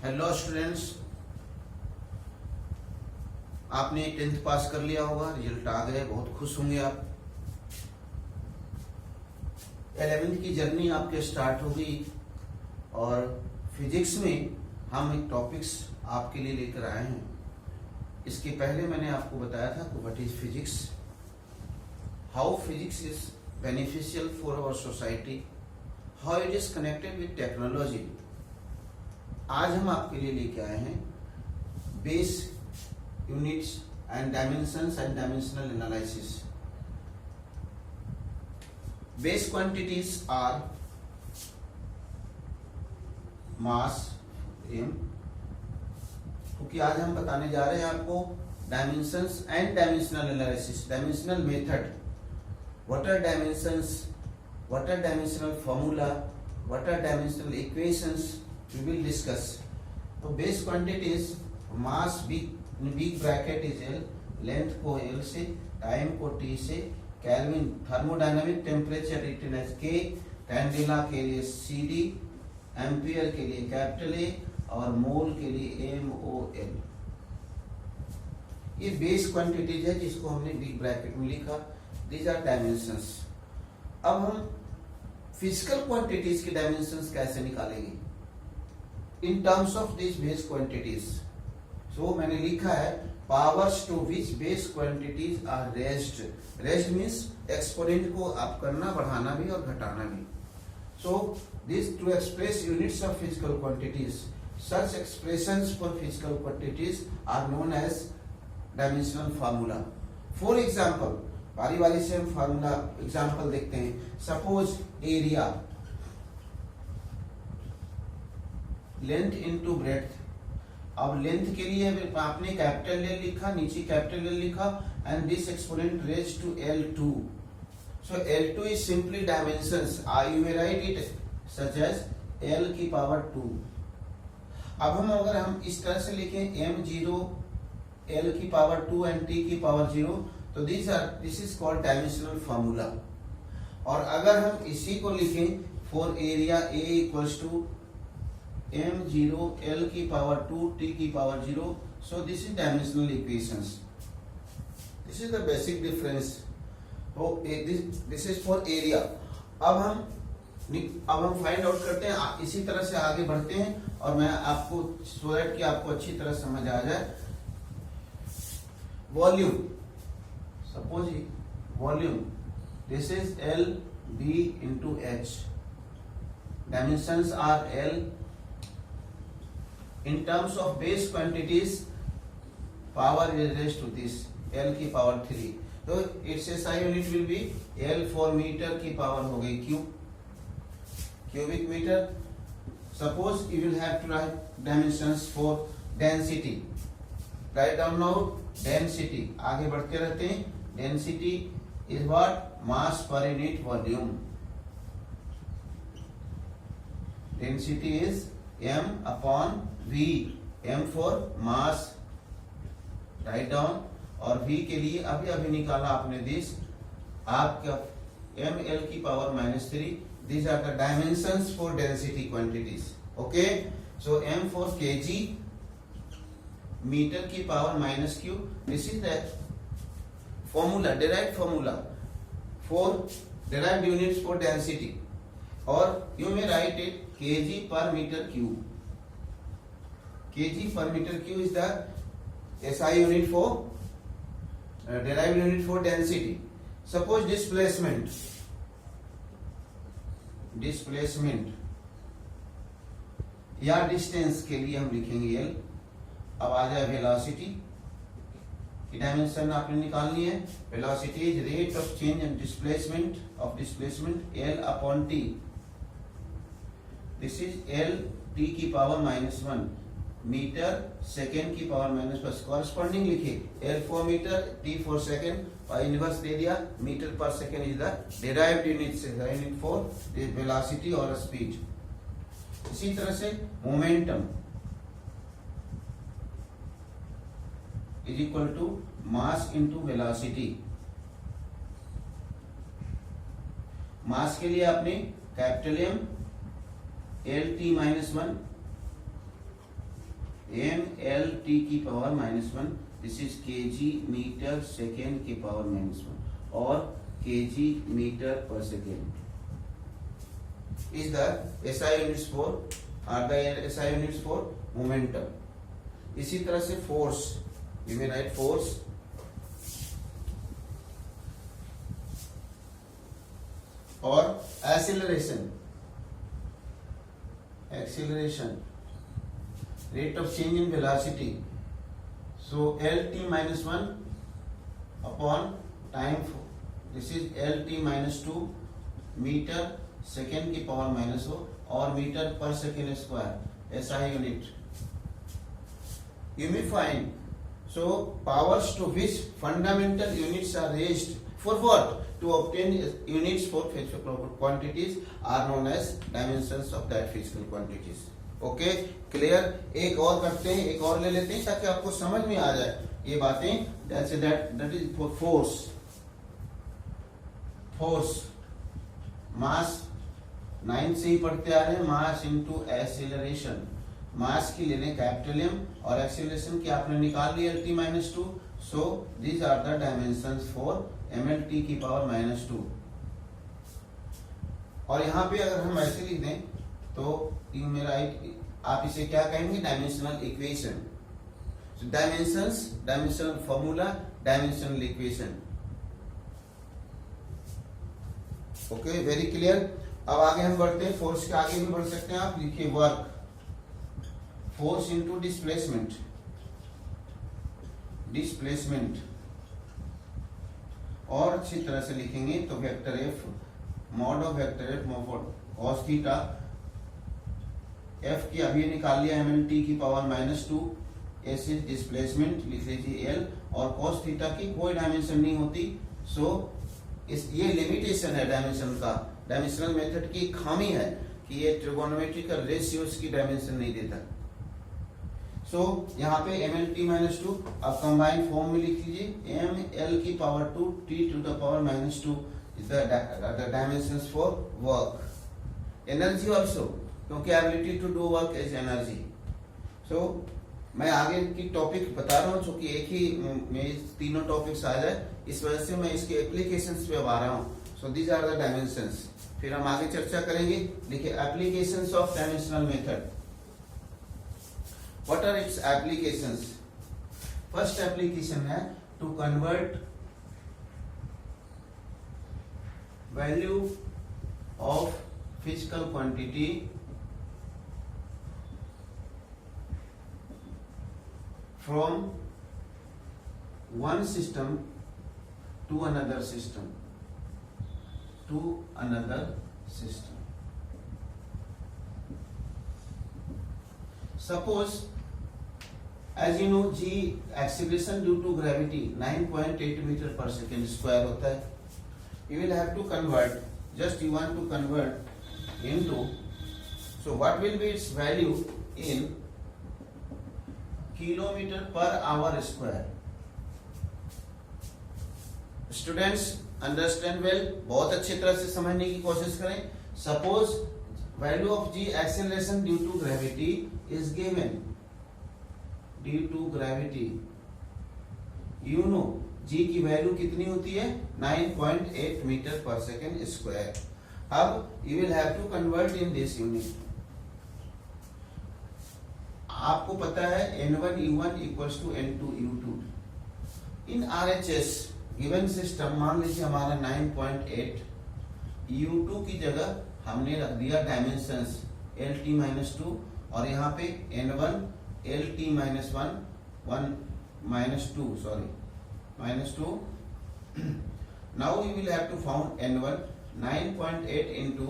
Hello students, आपने 10th पास कर लिया होगा, रिजल्ट आ गए, बहुत खुश होंगे आप। 11th की जर्नी आपके स्टार्ट हो गई और फिजिक्स में हम एक टॉपिक्स आपके लिए लेकर आए हैं। इसके पहले मैंने आपको बताया था कि what is physics, how physics is beneficial for our society, how it is connected with technology. आज हम आपके लिए लेके आए हैं base units and dimensions and dimensional analysis. Base quantities are mass m, क्योंकि आज हम बताने जा रहे हैं आपको dimensions and dimensional analysis, dimensional method, what are dimensions, what are dimensional formula, what are dimensional equations we will discuss। तो base quantities mass big bracket is L, length को L से, टाइम को T से, kelvin thermodynamic temperature written as K, candela के लिए CD, ampere के लिए capital A और मोल के लिए MOL। ये बेस क्वांटिटीज है जिसको हमने बिग ब्रैकेट में लिखा, दीज आर डायमेंशंस। अब हम फिजिकल क्वांटिटीज की डायमेंशंस कैसे निकालेंगे in terms of these base quantities। so मैंने लिखा है powers to which base quantities are raised, raised means exponent को आप करना, बढ़ाना भी और घटाना भी। so this to express units of physical quantities, such expressions for physical quantities are known as dimensional formula। for example, बारी बारी से हम फार्मूला एग्जांपल देखते हैं। Suppose area, length into breadth. अब लेंथ के लिए आपने कैपिटल L लिखा, नीचे कैपिटल L लिखा and this exponent raise to L2। So L2 is simply dimensions, you may write it such as L की पावर 2। अब अगर हम इस तरह से लिखें M0 L की पावर 2 एंड T की पावर 0, तो this is called dimensional formula. और अगर हम इसी को लिखें for area A equals to M0 L की पावर 2 T की power 0, so this is dimensional equations। this is the basic difference। तो this is for area। अब हम फाइंड आउट करते हैं, इसी तरह से आगे बढ़ते हैं और मैं आपको सो दैट कि आपको अच्छी तरह समझ आ जाए। Volume, suppose volume, this is L B into H, dimensions are L। in terms of base quantities, power is raised to this L की पावर 3, तो its SI unit will be L for metre की power हो गई cubic metre. suppose you will have to write dimensions for density, write down now density। आगे बढ़ते रहते हैं। density is what? mass per unit volume। density is M upon V, M for mass, write down. और V के लिए अभी निकाला आपने दिस, आपका ML की power -3। these are the dimensions for density quantities। okay, so M for kg, मीटर की power -q। this is the formula, derived formula for derived units for density, or you may write it kg per meter cube। kg per meter cube is the SI unit for derived unit for density। suppose displacement या distance के लिए हम लिखेंगे L। अब आ जाए velocity की dimension आपने निकालनी है। Velocity is rate of change and displacement L upon T। This is L T की पावर -1, मीटर सेकेंड की पावर -1। कॉरस्पॉन्डिंग लिखिए L for metre, T for second, और इनवर्स दे दिया। मीटर पर second is the derived unit for velocity और speed. इसी तरह से momentum is equal to mass into velocity. Mass के लिए आपने capital M L T -1 mlt की power -1, this is kg metre second की पावर -1 और kg मीटर पर second is the SI units for are the SI units for momentum. इसी तरह से force, we may write force और acceleration rate of change in velocity. So LT -1 upon time, this is LT -2 metre second की power -1 और metre पर second square SI unit. You may find so powers to which fundamental units are raised for what? To obtain units for physical quantities are known as dimensions of that physical quantities. Okay, clear? एक और करते हैं, एक और ले लेते हैं ताकि आपको समझ में आ जाए ये बातें. That is for force मास 9 से ही पढ़ते आ रहे हैं. मास इनटू एक्सीलरेशन, मास की लेने कैपिटल M और एक्सीलरेशन की आपने निकाल ली LT -2. So these are the dimensions for MLT की पावर -2. और यहाँ पे अगर हम ऐसे लिख दें तो यू मे राइट, आप इसे क्या कहेंगे? Dimensional equation. Dimensions, dimensional formula, dimensional equation. Okay, very clear. अब आगे हम बढ़ते हैं. फोर्स के आगे भी बढ़ सकते हैं आप. लिखिए वर्क, फोर्स इनटू डिस्प्लेसमेंट. और अच्छी तरह से लिखेंगे तो vector F, mod of vector F cos theta. F की अभी निकाल लिया MLT की पावर -2. S इज डिस्प्लेसमेंट, लिख लीजिए L. और cos थीटा की कोई डायमेंशन नहीं होती. सो ये लिमिटेशन है डायमेंशन का. डायमेंशनल मेथड की खामी है कि ये ट्रिगोनोमेट्रिकल रेशियोज की डायमेंशन नहीं देता. सो यहाँ पे MLT -2 अब कंबाइंड फॉर्म में लिख लीजिए ML की power 2 T to the power -2 is the dimensions for work. Energy also, क्योंकि ability to do work is energy. So मैं आगे की टॉपिक बता रहा हूँ क्योंकि एक ही में तीनों टॉपिक्स आ जाए, इस वजह से मैं इसके एप्लीकेशंस पे आ रहा हूँ. So these are the dimensions. फिर हम आगे चर्चा करेंगे. देखिए applications of dimensional method. What are its applications? First application है to convert value of physical quantity from one system to another system. Suppose, as you know, G acceleration due to gravity 9.8 meter per second square होता है. You will have to convert, just you want to convert into, so what will be its value in kilometre पर hour square. Students understand well, बहुत अच्छी तरह से समझने की कोशिश करें. Suppose value of G acceleration due to gravity is given. Due to gravity you know G की वैल्यू कितनी होती है? 9.8 मीटर पर सेकेंड स्क्वायर. अब you will have to convert in this unit. आपको पता है N1 U1 equals to N2 U2. In RHS given system मान लीजिए हमारा 9.8, U2 की जगह हमने रख दिया डायमेंशंस LT -2 और यहाँ पे N1 LT -1 -2. Now we will have to found N1 9.8 into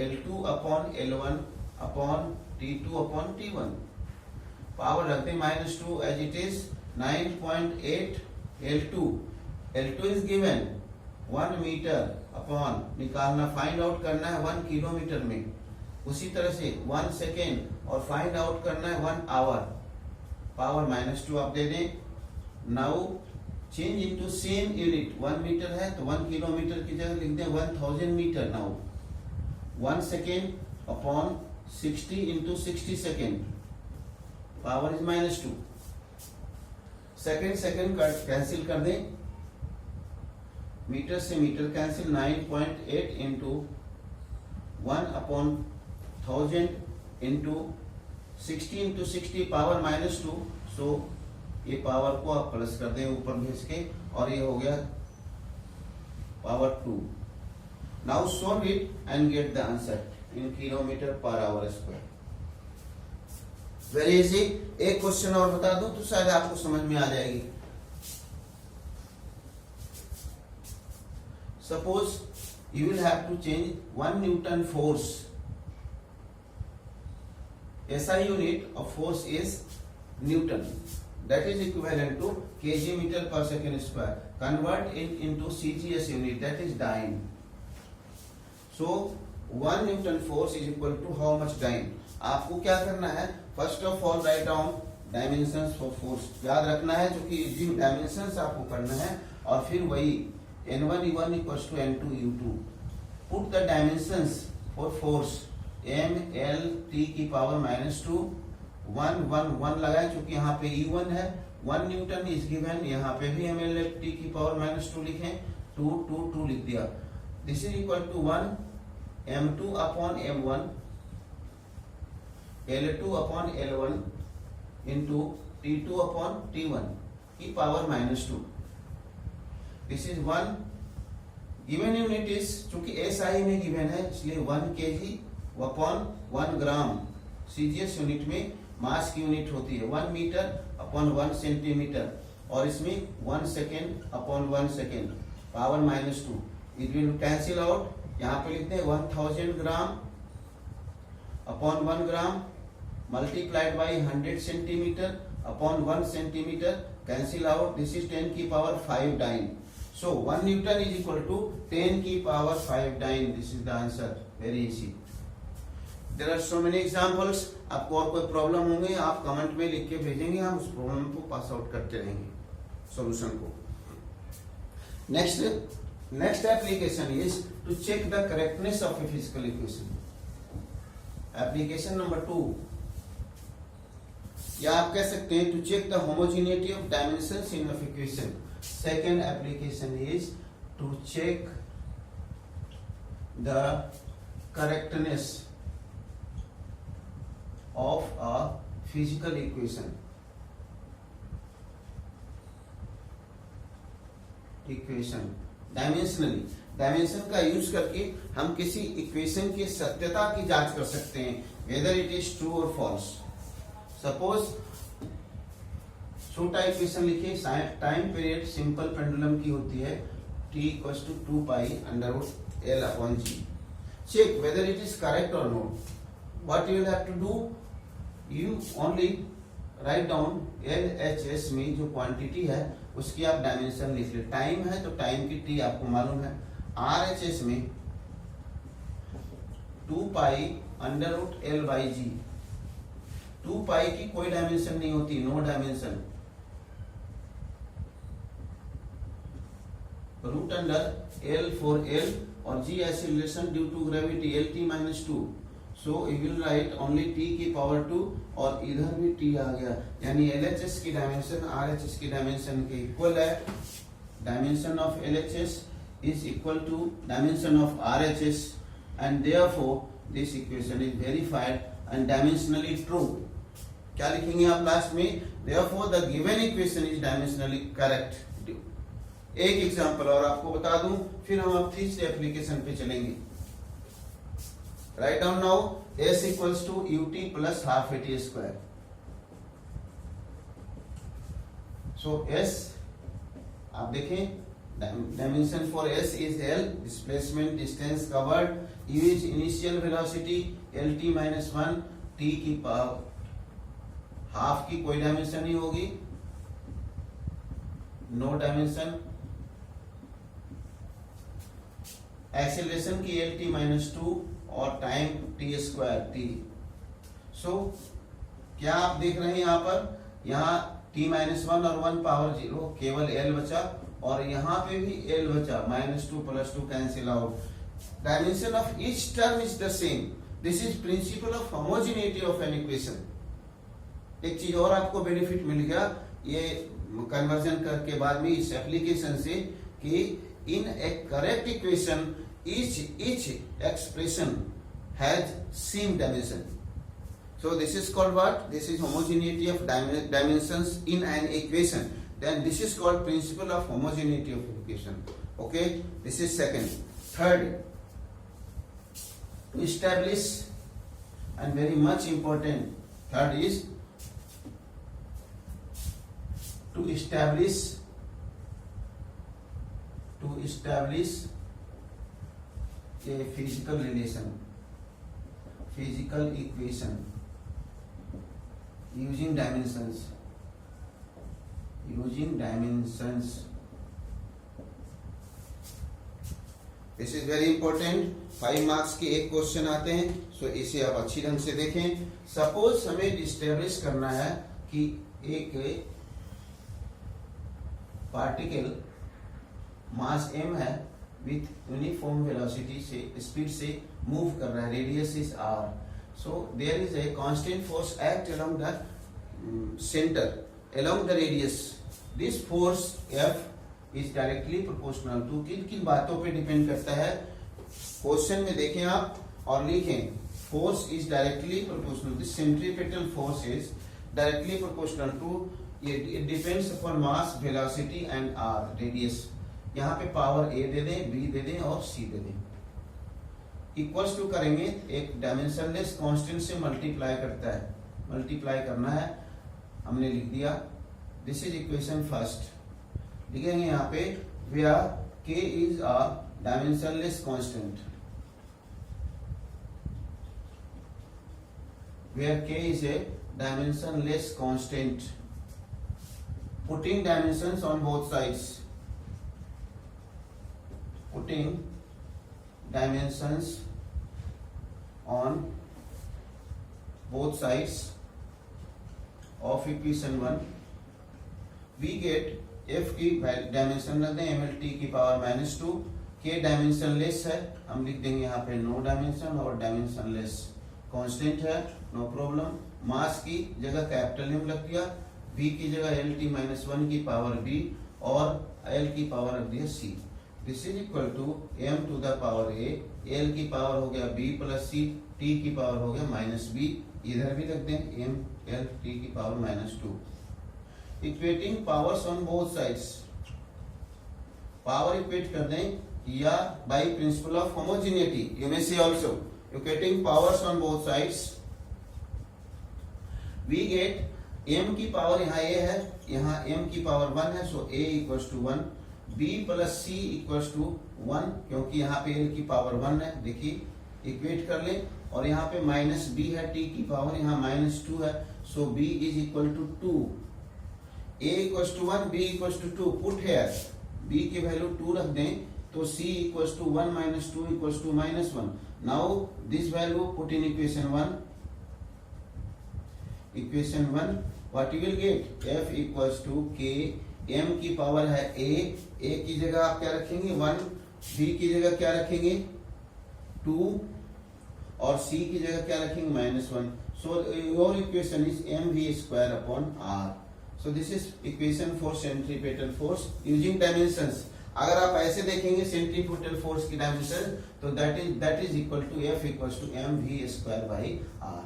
L2 upon L1 upon T2 upon T1. Power रखते -2 as it is 9.8 L2. L2 इज गिवन 1 मीटर अपॉन निकालना, फाइंड आउट करना है 1 किलोमीटर में. उसी तरह से 1 सेकेंड और फाइंड आउट करना है 1 आवर. पावर -2 आप दे दें. Now change into same unit. 1 metre है तो 1 किलोमीटर की जगह लिख दें 1000 metre. Now 1 second upon 60 into 60 second power is -2। Second cancel कर दें, मीटर से metre cancel, 9.8 into 1/1000 into 60 into 60 power -2। So ये पावर को आप प्लस कर दें ऊपर भेज के, और ये हो गया power 2। Now solve it and get the answer in kilometre पर आवर स्क्वायर। Very easy. एक क्वेश्चन और बता दूं तो शायद आपको समझ में आ जाएगी। Suppose you will have to change 1 Newton force. SI unit of force is Newton. That is equivalent to kg meter per second square. Convert it into CGS unit, that is dyne. So 1 Newton force is equal to how much dyne? आपको क्या करना है? First of all write down dimensions for force. याद रखना है क्योंकि dimensions आपको करना है, और फिर वही N1 E1 equals to N2 U2. Put the dimensions for force M L T की पावर -2 1 लगाए, क्योंकि यहाँ पे E1 है, 1 न्यूटन इज गिवन, यहाँ पे भी M L T की पावर -2 लिखें, 2 लिख दिया। This is equal to 1 M2 upon M1 L2 upon L1 into T2 upon T1 की power -2। This is 1 given unit is, चूंकि SI में गिवन है इसलिए 1 kg upon 1 gram. CGS unit में मास की यूनिट होती है 1 मीटर अपॉन 1 सेंटीमीटर, और इसमें 1 second upon 1 second power -2। It will cancel out. यहाँ पे लिखते हैं 1000 ग्राम upon 1 gram multiplied by 100 centimetre upon 1 centimetre, cancel out. This is 10 की power 5 dine. So 1 Newton is equal to 10 की power 5 dyne. This is the answer. Very easy. There are so many examples. आपको और कोई problem होंगे आप comment में लिख के भेजेंगे, हम उस प्रॉब्लम को पास आउट करते रहेंगे सॉल्यूशन को। Next application is to check the correctness of a physical equation. Application number 2, या आप कह सकते हैं to check the homogeneity of dimensions in of equation. Second application is to check the correctness of a physical equation. Dimensionally. Dimension का use करके हम किसी equation की सत्यता की जांच कर सकते हैं, whether it is true or false. Suppose छोटा इक्वेशन लिखिए, टाइम पीरियड सिंपल पेंडुलम की होती है T equals to 2 pi under root L upon G. Check whether it is correct or not. What you will have to do, you only write down LHS में जो quantity है उसकी आप dimension लिख ले। टाइम है तो टाइम की T आपको मालूम है, RHS में 2 pi under root L by G। 2 pi की कोई डायमेंशन नहीं होती, no dimension. Root under L for L और G acceleration due to gravity LT -2। So you will write only T की पावर 2, और इधर भी T आ गया, यानी LHS की डायमेंशन RHS की डायमेंशन के इक्वल है। Dimension of LHS is equal to dimension of RHS and therefore this equation is verified and dimensionally true. क्या लिखेंगे आप लास्ट में? Therefore the given equation is dimensionally correct. एक example और आपको बता दूं, फिर हम अब तीसरे एप्लीकेशन पे चलेंगे। Write down now S equals to UT plus half AT square. So S आप देखें, dimension for S is L, displacement distance covered, U is initial velocity LT -1, T की पावर हाफ की कोई डायमेंशन नहीं होगी, no dimension. Acceleration की LT -2 और time T square T। So क्या आप देख रहे हैं यहाँ पर, यहाँ T -1 और 1 पावर 0, केवल L बचा, और यहाँ पे भी L बचा, -2 + 2 cancel out. Dimension of each term is the same. This is principal of homogeneity of an equation. एक चीज और आपको बेनिफिट मिल गया ये कन्वर्जन के बाद में इस एप्लीकेशन से कि in a correct equation each expression has same dimension. So this is called what? This is homogeneity of dimensions in an equation. Then this is called principle of homogeneity of equation. Okay, this is second. Third, to establish, and very much important, third is to establish a physical relation, physical equation using dimensions. This is very important. 5 marks के एक question आते हैं, सो इसे आप अच्छी ढंग से देखें. सपोज हमें इस्टेब्लिश करना है कि एक पार्टिकल मास m है विथ यूनिफॉर्म वेलोसिटी से स्पीड से मूव कर रहा है, radius is r. So there is a constant force act along the centre along the radius. This force F is directly proportional to, किन बातों पे depend करता है क्वेश्चन में देखें आप और लिखें. Force is directly proportional, this centripetal force is directly proportional to, it depends upon mass velocity and r radius. यहाँ पे पावर a दे दें, b दे दें और c दे दें. इक्वल्स टू करेंगे, एक डायमेंशनलेस कांस्टेंट से मल्टीप्लाई करता है, मल्टीप्लाई करना है, हमने लिख दिया. This is equation first. लिखेंगे यहाँ पे where k is a dimensionless constant, where k is a dimensionless constant, putting dimensions on both sides, putting dimensions on both sides of equation 1, we get f की dimension रख दें mlt की power -2. k dimensionless है, हम लिख देंगे यहाँ पे नो डायमेंशन और डायमेंशनलेस. कांस्टेंट है, नो प्रॉब्लम. मास की जगह कैपिटल M लग दिया, v की जगह lt-1 की पावर b और l की पावर रख दिया c. This is equal to m to the power a, l की पावर हो गया b प्लस c, t की पावर हो गया -b. इधर भी रख दें m l t की power -2. Equating powers on both sides, power equate कर दें या by principle of homogeneity, you may say also equating powers on both sides, we get m की पावर यहाँ a है, यहाँ m की पावर 1 है, so a equals to 1, b plus c equals to 1, क्योंकि यहाँ पे l की पावर 1 है. देखिए इक्वेट कर ले, और यहाँ पे -b है, t की पावर यहाँ -2 है, so b is equal to 2. a equals to 1, b equals to 2. Put here b की वैल्यू 2 रख दें तो c equals to 1 - 2 equals to -1. Now this value put in equation 1. Equation 1 what you will get, f equals to k, m की power है a की जगह आप क्या रखेंगे 1, b की जगह क्या रखेंगे 2 और c की जगह क्या रखेंगे -1. So your equation is mv² upon r. So this is equation for centripetal force using dimensions. अगर आप ऐसे देखेंगे सेंट्रीपेटल फोर्स की डायमेंशन, तो that is equal to f equals to mv² by r.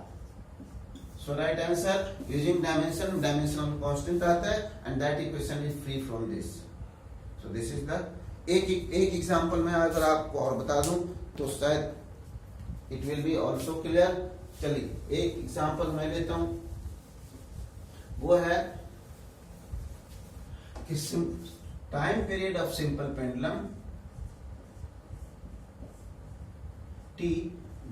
So right answer using dimension, dimensional constant आता है, and that equation is free from this. So this is the एक example में अगर आपको और बता दूं तो शायद it will be also clear. चलिए एक एग्जांपल मैं लेता हूं, वो है कि time period of simple pendulum t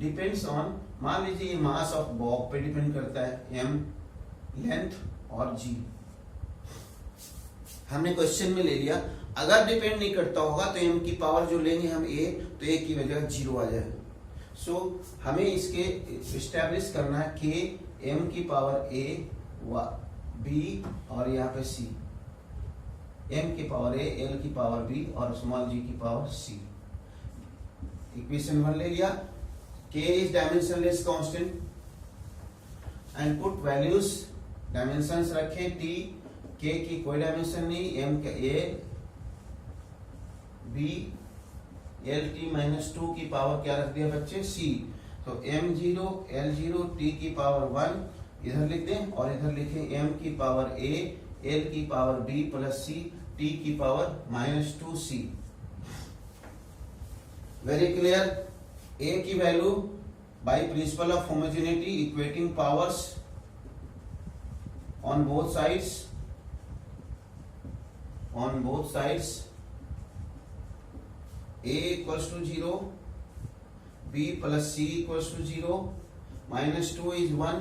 depends on, मान लीजिए ये मास ऑफ बॉब पे डिपेंड करता है, m लेंथ और g. हमने क्वेश्चन में ले लिया. अगर डिपेंड नहीं करता होगा तो m की पावर जो लेंगे हम a, तो a की वजह 0 आ जाएगा. सो हमें इसके इस्टेब्लिश करना है k m की पावर a b और यहाँ पे c, m की पावर a, l की पावर b और स्मॉल g की पावर c. इक्वेशन 1 ले लिया. k is dimensionless constant and put values dimensions रखे टी, के की कोई डायमेंशन नहीं, एम का A B L T minus 2 की पावर क्या रख दिया बच्चे सी। तो m0 l0 t की पावर 1 इधर लिख दें और इधर लिखें m की पावर a l की power b plus c t की power -2c। Very clear. a की value by principle of homogeneity equating powers on both sides a equals to 0, b plus c equals to 0, minus 2 is 1,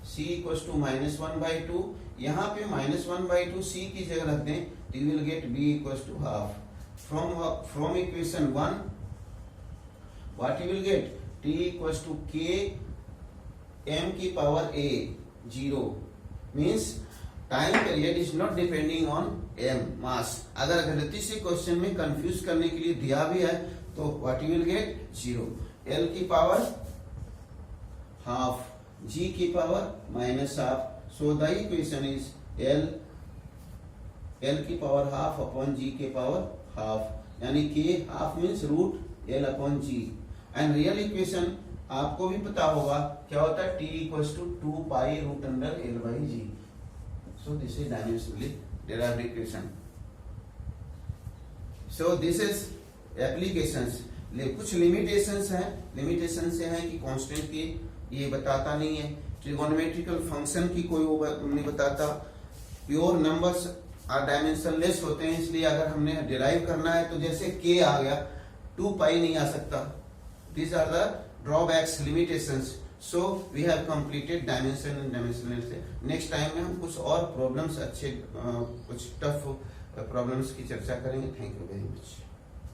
c equals to -1/2। यहाँ पे -1/2 c की जगह रख दें तो you will get b equals to half। From equation 1 what you will get t equals to k m की power a 0 means time period is not depending on M mass. अगर गलती से क्वेश्चन में कंफ्यूज करने के लिए दिया भी है तो what you will get 0, L की पावर हाफ, जी की power -half. So the equation is L की पावर हाफ अपॉन जी के पावर हाफ, यानी कि half means root L upon G. And real equation आपको भी पता होगा क्या होता है, T equals to 2 pi root under L by G. So this is dimensionally derived equation. So this is applications. कुछ limitations हैं, limitations से हैं कि constant की ये बताता नहीं है, trigonometrical function की कोई वो नहीं बताता, pure numbers are dimensionless होते हैं, इसलिए अगर हमने derive करना है तो जैसे k आ गया 2 पाई नहीं आ सकता। These are the drawbacks, limitations. So we have completed dimension and dimensional से। नेक्स्ट टाइम में हम कुछ और प्रॉब्लम्स अच्छे कुछ टफ प्रॉब्लम्स की चर्चा करेंगे। Thank you very much.